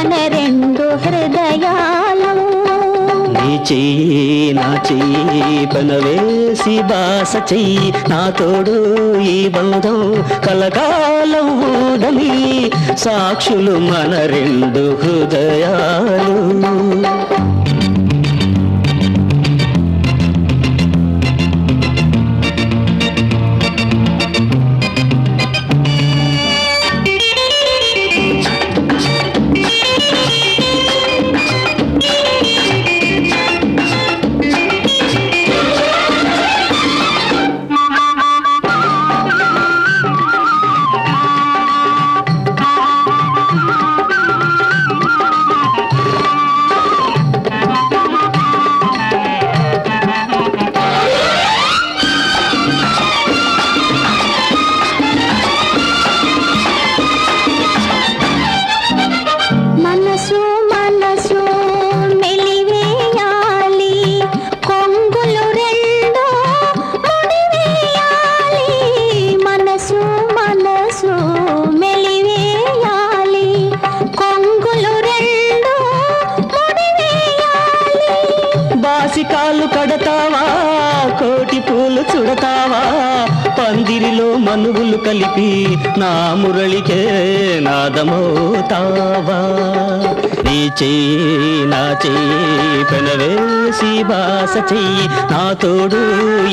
మన రెండు హృదయాలు. నీ చెయ్యి నా చెయ్యి పెనవేసి బాస చెయ్యి నా తోడు ఈ బంధం కలకాలం ఊడని సాక్షులు మన రెండు హృదయాలు. కాలు కడతావా కోటి పూలు చుడతావా పందిరిలో మనువులు కలిపి నా మురళికే నాదమవుతావా. నీ చెయ్యి నా చెయ్యి పెనవేసి బాస చెయ్యి నా తోడు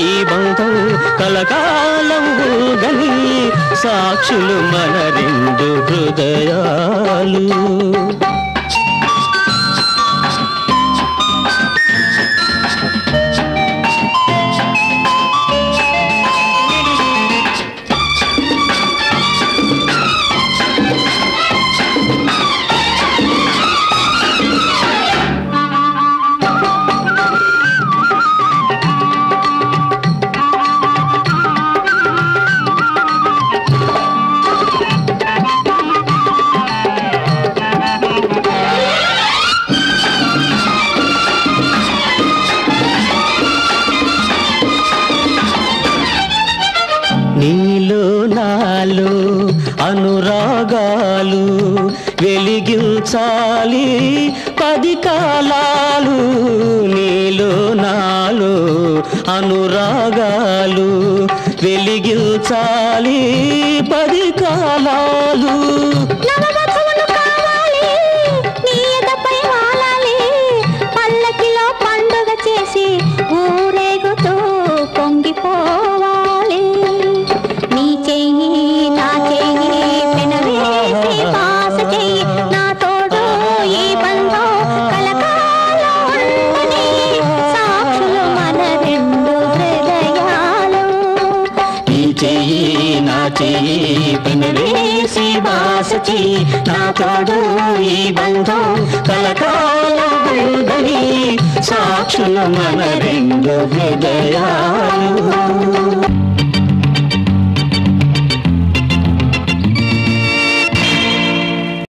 ఈ బంధం కలకాలం గని సాక్షులు మన రెండు హృదయాలు. నీలో నాలో అనురాగాలు వెలిగించాలి 10 కాలాలు. నీలో నాలో అనురాగాలు వెలిగించాలి 10 కాలాలు. పండుగ చేసి ఊరేగుతూ పొంగిపోవాలి. నీ చెయ్యి నా చెయ్యి పెనవేసి బాస చెయ్యి నా తోడు ఈ బంధం కలకాలం ఉండని సాక్షులు మన రెండు హృదయాలు. నీ చెయ్యి నా చెయ్యి పెనవేసి బాస చెయ్యి నా తోడు ఈ బంధం కలకాలం ఉండని సాక్షులు మన రెండు హృదయాలు.